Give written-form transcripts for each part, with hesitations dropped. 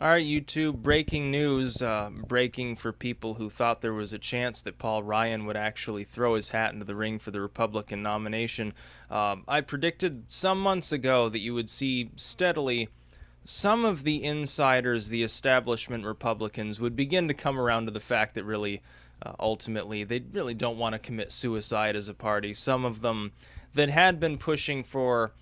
All right, YouTube, breaking news. Breaking for people who thought there was a chance that Paul Ryan would actually throw his hat into the ring for the Republican nomination. I predicted some months ago that you would see steadily some of the insiders, the establishment Republicans, would begin to come around to the fact that really, ultimately, they really don't want to commit suicide as a party. Some of them that had been pushing for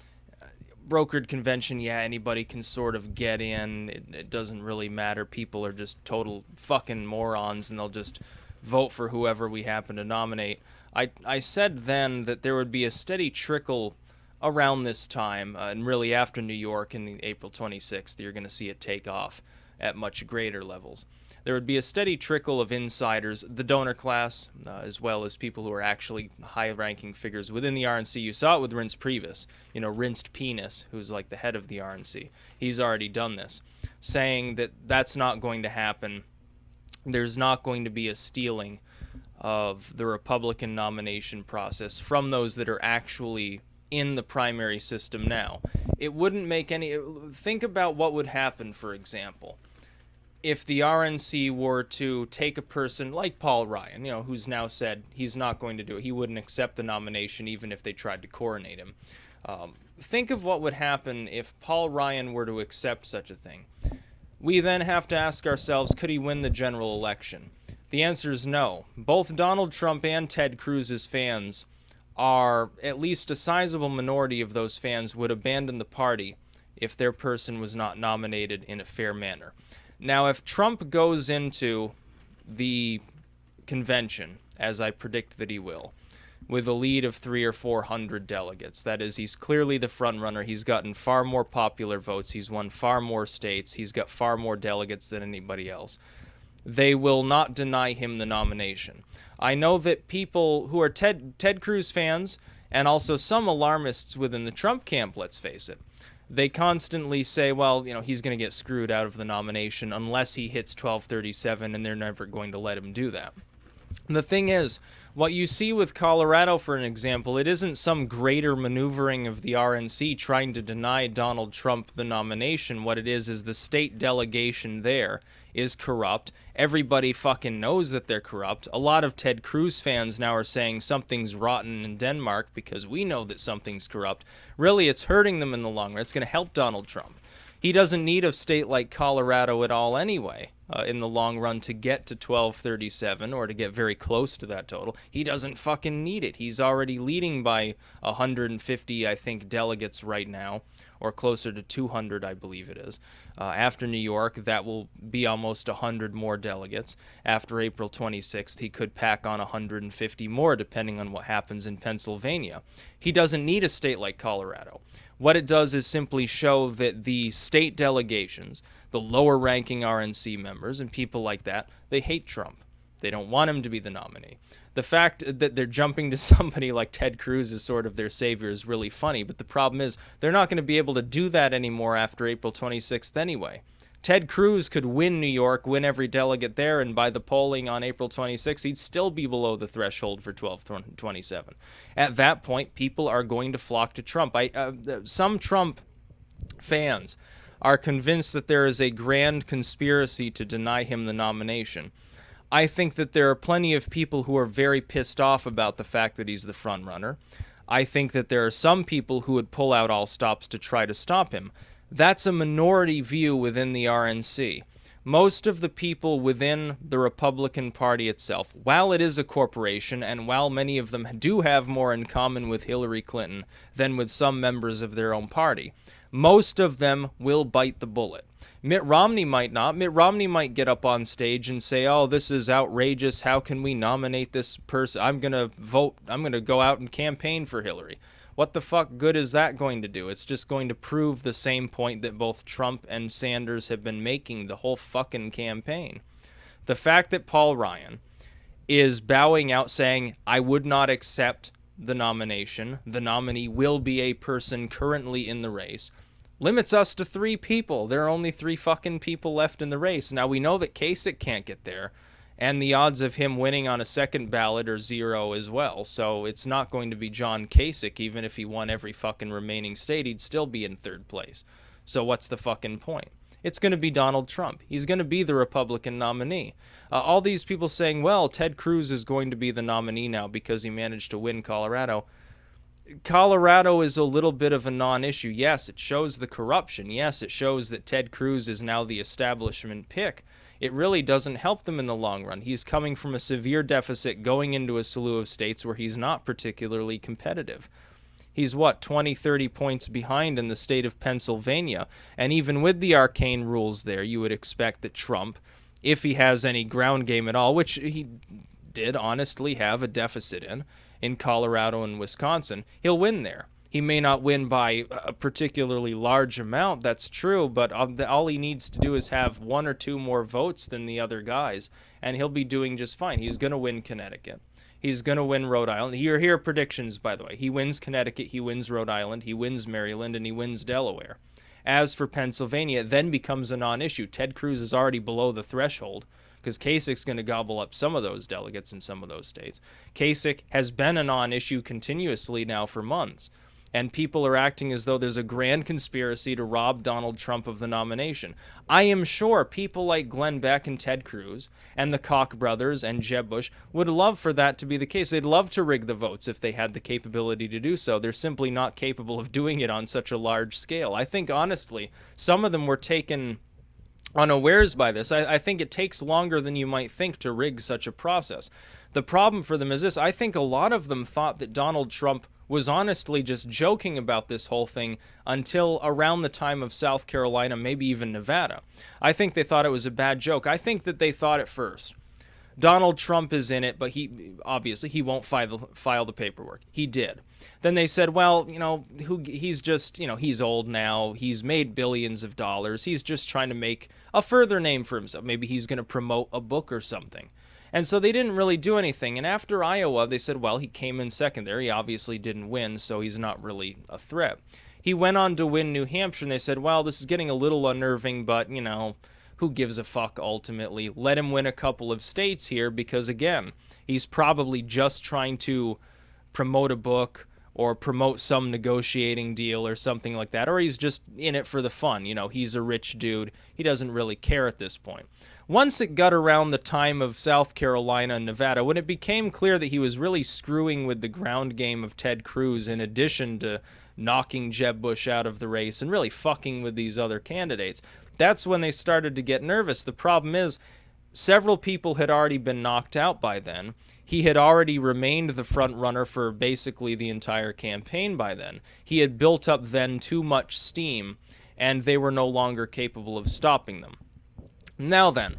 brokered convention, yeah, anybody can sort of get in. It doesn't really matter. People are just total fucking morons, and they'll just vote for whoever we happen to nominate. I said then that there would be a steady trickle around this time, and really after New York in the April 26th, you're going to see it take off at much greater levels. There would be a steady trickle of insiders, the donor class, as well as people who are actually high-ranking figures within the RNC. You saw it with Reince Priebus, Rinsed Penis, who's like the head of the RNC. He's already done this, saying that that's not going to happen. There's not going to be a stealing of the Republican nomination process from those that are actually in the primary system now. It wouldn't make any... Think about what would happen, for example, if the RNC were to take a person like Paul Ryan, who's now said he's not going to do it, he wouldn't accept the nomination even if they tried to coronate him. Think of what would happen if Paul Ryan were to accept such a thing. We then have to ask ourselves, could he win the general election? The answer is no. Both Donald Trump and Ted Cruz's fans are, at least a sizable minority of those fans would abandon the party if their person was not nominated in a fair manner. Now, if Trump goes into the convention, as I predict that he will, with a lead of 300 or 400 delegates, that is, he's clearly the front runner, he's gotten far more popular votes, he's won far more states, he's got far more delegates than anybody else, they will not deny him the nomination. I know that people who are Ted Cruz fans, and also some alarmists within the Trump camp, let's face it, they constantly say, well, he's going to get screwed out of the nomination unless he hits 1237, and they're never going to let him do that. And the thing is, what you see with Colorado, for an example, it isn't some greater maneuvering of the RNC trying to deny Donald Trump the nomination. What it is the state delegation there is corrupt. Everybody fucking knows that they're corrupt. A lot of Ted Cruz fans now are saying something's rotten in Denmark because we know that something's corrupt. Really, it's hurting them in the long run. It's going to help Donald Trump. He doesn't need a state like Colorado at all anyway, in the long run, to get to 1237 or to get very close to that total. He doesn't fucking need it. He's already leading by 150, I think, delegates right now, or closer to 200, I believe it is. After New York, that will be almost 100 more delegates. After April 26th, he could pack on 150 more, depending on what happens in Pennsylvania. He doesn't need a state like Colorado. What it does is simply show that the state delegations, the lower-ranking RNC members and people like that, they hate Trump. They don't want him to be the nominee. The fact that they're jumping to somebody like Ted Cruz as sort of their savior is really funny, but the problem is they're not going to be able to do that anymore after April 26th anyway. Ted Cruz could win New York, win every delegate there, and by the polling on April 26th, he'd still be below the threshold for 1227. At that point, people are going to flock to Trump. Some Trump fans are convinced that there is a grand conspiracy to deny him the nomination. I think that there are plenty of people who are very pissed off about the fact that he's the front runner. I think that there are some people who would pull out all stops to try to stop him. That's a minority view within the RNC. Most of the people within the Republican Party itself, while it is a corporation, and while many of them do have more in common with Hillary Clinton than with some members of their own party, most of them will bite the bullet. Mitt Romney might not. Mitt Romney might get up on stage and say, oh, this is outrageous. How can we nominate this person? I'm going to go out and campaign for Hillary. What the fuck good is that going to do? It's just going to prove the same point that both Trump and Sanders have been making the whole fucking campaign. The fact that Paul Ryan is bowing out saying, I would not accept the nomination, the nominee will be a person currently in the race, limits us to 3 people. There are only 3 fucking people left in the race. Now, we know that Kasich can't get there, and the odds of him winning on a second ballot are 0 as well, so it's not going to be John Kasich. Even if he won every fucking remaining state, he'd still be in 3rd place. So what's the fucking point? It's going to be Donald Trump. He's going to be the Republican nominee. All these people saying, well, Ted Cruz is going to be the nominee now because he managed to win Colorado. Colorado is a little bit of a non-issue. Yes, it shows the corruption. Yes, it shows that Ted Cruz is now the establishment pick. It really doesn't help them in the long run. He's coming from a severe deficit going into a slew of states where he's not particularly competitive. He's, 20, 30 points behind in the state of Pennsylvania. And even with the arcane rules there, you would expect that Trump, if he has any ground game at all, which he did honestly have a deficit in Colorado and Wisconsin, he'll win there. He may not win by a particularly large amount, that's true, but all he needs to do is have one or two more votes than the other guys, and he'll be doing just fine. He's going to win Connecticut. He's going to win Rhode Island. Here are predictions, by the way. He wins Connecticut, he wins Rhode Island, he wins Maryland, and he wins Delaware. As for Pennsylvania, it then becomes a non-issue. Ted Cruz is already below the threshold because Kasich's going to gobble up some of those delegates in some of those states. Kasich has been a non-issue continuously now for months, and people are acting as though there's a grand conspiracy to rob Donald Trump of the nomination. I am sure people like Glenn Beck and Ted Cruz and the Koch brothers and Jeb Bush would love for that to be the case. They'd love to rig the votes if they had the capability to do so. They're simply not capable of doing it on such a large scale. I think, honestly, some of them were taken unawares by this. I think it takes longer than you might think to rig such a process. The problem for them is this. I think a lot of them thought that Donald Trump was honestly just joking about this whole thing until around the time of South Carolina, maybe even Nevada. I think they thought it was a bad joke. I think that they thought at first, Donald Trump is in it, but he won't file the paperwork. He did. Then they said, well, he's just, he's old now. He's made billions of dollars. He's just trying to make a further name for himself. Maybe he's going to promote a book or something. And so they didn't really do anything. And after Iowa, they said, well, he came in second there. He obviously didn't win, so he's not really a threat. He went on to win New Hampshire, and they said, well, this is getting a little unnerving, but, who gives a fuck ultimately? Let him win a couple of states here because, again, he's probably just trying to promote a book or promote some negotiating deal or something like that, or he's just in it for the fun. He's a rich dude. He doesn't really care at this point. Once it got around the time of South Carolina and Nevada, when it became clear that he was really screwing with the ground game of Ted Cruz in addition to knocking Jeb Bush out of the race and really fucking with these other candidates, that's when they started to get nervous. The problem is, several people had already been knocked out by then. He had already remained the front runner for basically the entire campaign by then. He had built up then too much steam, and they were no longer capable of stopping them. Now then,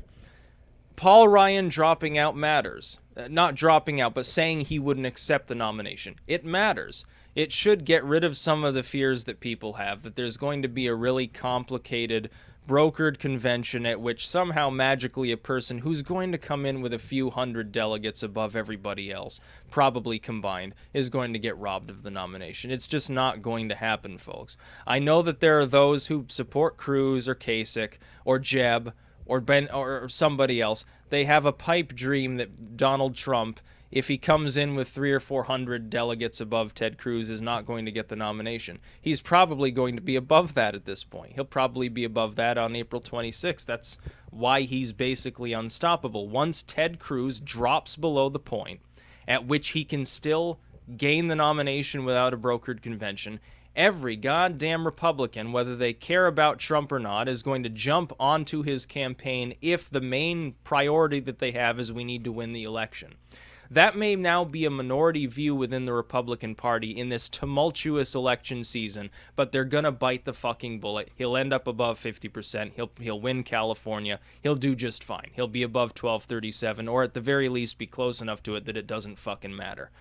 Paul Ryan dropping out matters. Not dropping out, but saying he wouldn't accept the nomination. It matters. It should get rid of some of the fears that people have, that there's going to be a really complicated, brokered convention at which somehow magically a person who's going to come in with a few hundred delegates above everybody else, probably combined, is going to get robbed of the nomination. It's just not going to happen, folks. I know that there are those who support Cruz or Kasich or Jeb or Ben or somebody else. They have a pipe dream that Donald Trump, if he comes in with 300 or 400 delegates above Ted Cruz, is not going to get the nomination. He's probably going to be above that at this point. He'll probably be above that on April 26th. That's why he's basically unstoppable. Once Ted Cruz drops below the point at which he can still gain the nomination without a brokered convention, every goddamn Republican, whether they care about Trump or not, is going to jump onto his campaign if the main priority that they have is we need to win the election. That may now be a minority view within the Republican Party in this tumultuous election season, but they're going to bite the fucking bullet. He'll end up above 50%. He'll win California. He'll do just fine. He'll be above 1237, or at the very least be close enough to it that it doesn't fucking matter.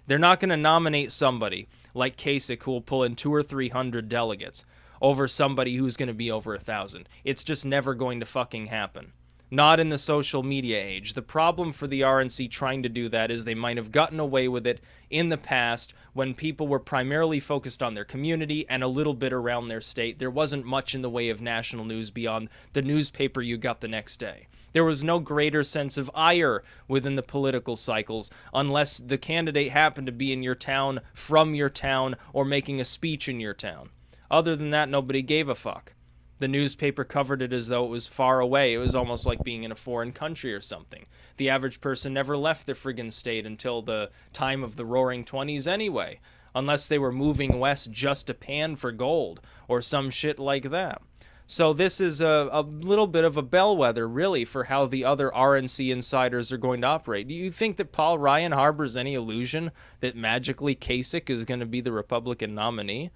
They're not going to nominate somebody like Kasich who will pull in 200 or 300 delegates over somebody who's going to be over 1,000. It's just never going to fucking happen. Not in the social media age. The problem for the RNC trying to do that is they might have gotten away with it in the past when people were primarily focused on their community and a little bit around their state. There wasn't much in the way of national news beyond the newspaper you got the next day. There was no greater sense of ire within the political cycles unless the candidate happened to be in your town, from your town, or making a speech in your town. Other than that, nobody gave a fuck. The newspaper covered it as though it was far away. It was almost like being in a foreign country or something. The average person never left the friggin' state until the time of the Roaring Twenties anyway, unless they were moving west just to pan for gold or some shit like that. So this is a little bit of a bellwether, really, for how the other RNC insiders are going to operate. Do you think that Paul Ryan harbors any illusion that magically Kasich is going to be the Republican nominee?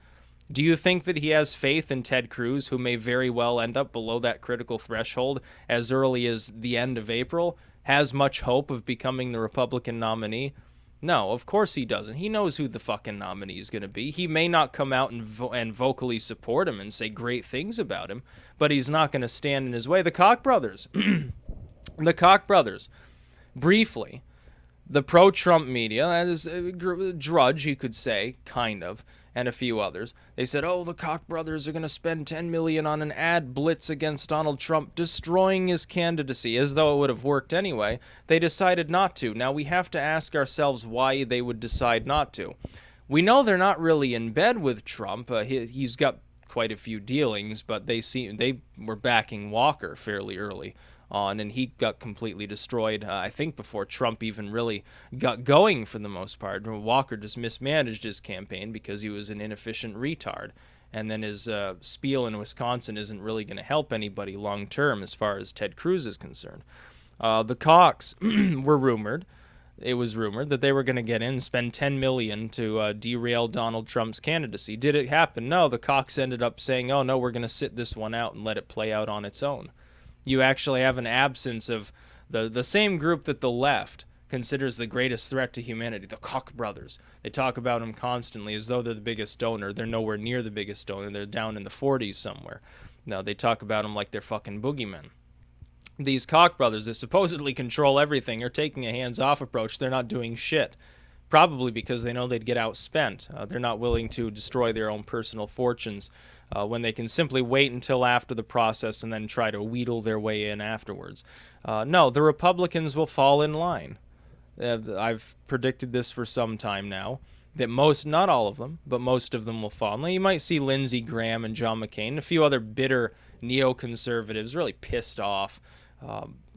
Do you think that he has faith in Ted Cruz, who may very well end up below that critical threshold as early as the end of April? Has much hope of becoming the Republican nominee? No, of course he doesn't. He knows who the fucking nominee is going to be. He may not come out and vocally support him and say great things about him, but he's not going to stand in his way. The Koch brothers, the Koch brothers, briefly, the pro-Trump media, that is Drudge, you could say, kind of, and a few others. They said, oh, the Koch brothers are going to spend $10 million on an ad blitz against Donald Trump, destroying his candidacy, as though it would have worked anyway. They decided not to. Now, we have to ask ourselves why they would decide not to. We know they're not really in bed with Trump. He's got quite a few dealings, but they were backing Walker fairly early on, and he got completely destroyed, I think, before Trump even really got going for the most part. Walker just mismanaged his campaign because he was an inefficient retard. And then his spiel in Wisconsin isn't really going to help anybody long term as far as Ted Cruz is concerned. The Kochs were rumored. It was rumored that they were going to get in and spend $10 million to derail Donald Trump's candidacy. Did it happen? No, the Kochs ended up saying, oh, no, we're going to sit this one out and let it play out on its own. You actually have an absence of the same group that the left considers the greatest threat to humanity, the Koch brothers. They talk about them constantly as though they're the biggest donor. They're nowhere near the biggest donor. They're down in the 40s somewhere. No, they talk about them like they're fucking boogeymen. These Koch brothers that supposedly control everything are taking a hands-off approach. They're not doing shit. Probably because they know they'd get outspent. They're not willing to destroy their own personal fortunes when they can simply wait until after the process and then try to wheedle their way in afterwards. No, the Republicans will fall in line. I've predicted this for some time now, that most, not all of them, but most of them will fall. Now, you might see Lindsey Graham and John McCain, a few other bitter neoconservatives, really pissed off.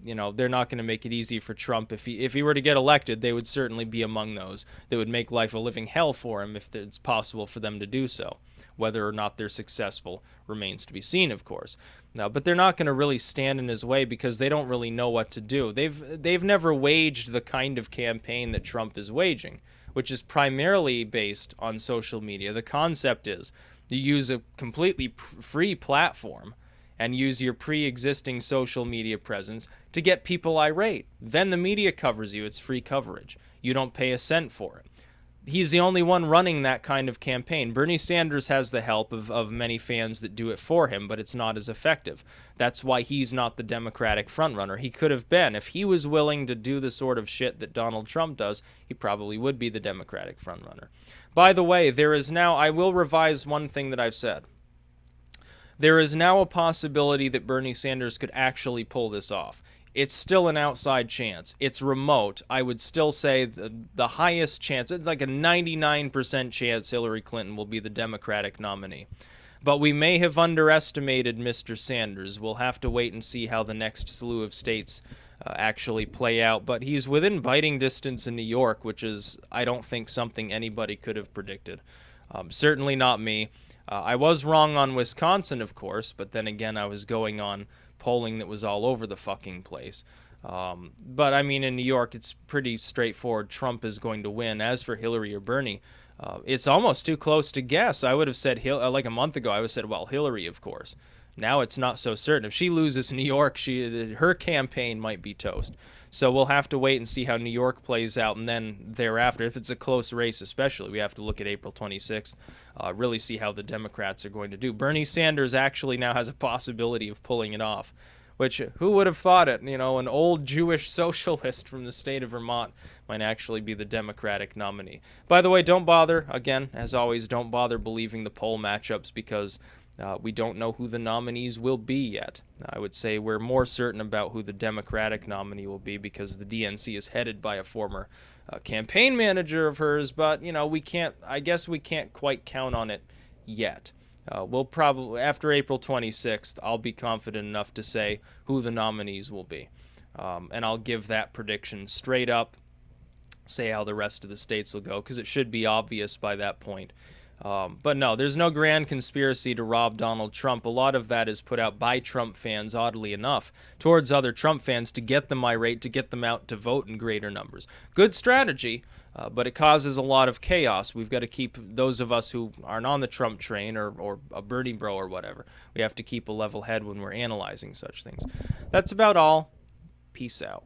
They're not going to make it easy for Trump. If he were to get elected, they would certainly be among those that would make life a living hell for him if it's possible for them to do so. Whether or not they're successful remains to be seen, of course. No, but they're not going to really stand in his way because they don't really know what to do. They've never waged the kind of campaign that Trump is waging, which is primarily based on social media. The concept is you use a completely free platform and use your pre-existing social media presence to get people irate. Then the media covers you. It's free coverage. You don't pay a cent for it. He's the only one running that kind of campaign. Bernie Sanders has the help of many fans that do it for him, but it's not as effective. That's why he's not the Democratic frontrunner. He could have been. If he was willing to do the sort of shit that Donald Trump does, he probably would be the Democratic frontrunner. By the way, there is now, I will revise one thing that I've said. There is now a possibility that Bernie Sanders could actually pull this off. It's still an outside chance. It's remote. I would still say the highest chance, it's like a 99% chance Hillary Clinton will be the Democratic nominee. But we may have underestimated Mr. Sanders. We'll have to wait and see how the next slew of states actually play out. But he's within biting distance in New York, which is, I don't think, something anybody could have predicted. Certainly not me. I was wrong on Wisconsin, of course, but then again, I was going on polling that was all over the fucking place. But I mean, in New York, it's pretty straightforward. Trump is going to win. As for Hillary or Bernie, it's almost too close to guess. I would have said, like a month ago, I would have said, well, Hillary, of course. Now it's not so certain. If she loses New York, her campaign might be toast. So we'll have to wait and see how New York plays out, and then thereafter, if it's a close race especially, we have to look at April 26th, really see how the Democrats are going to do. Bernie Sanders actually now has a possibility of pulling it off, which, who would have thought it? An old Jewish socialist from the state of Vermont might actually be the Democratic nominee. By the way, don't bother, again, as always, don't bother believing the poll matchups because we don't know who the nominees will be yet. I would say we're more certain about who the Democratic nominee will be because the DNC is headed by a former campaign manager of hers, but, I guess we can't quite count on it yet. We'll probably, after April 26th, I'll be confident enough to say who the nominees will be. And I'll give that prediction straight up, say how the rest of the states will go, because it should be obvious by that point. But no, there's no grand conspiracy to rob Donald Trump. A lot of that is put out by Trump fans, oddly enough, towards other Trump fans to get them irate, to get them out to vote in greater numbers. Good strategy, but it causes a lot of chaos. We've got to keep those of us who aren't on the Trump train or a Bernie bro or whatever. We have to keep a level head when we're analyzing such things. That's about all. Peace out.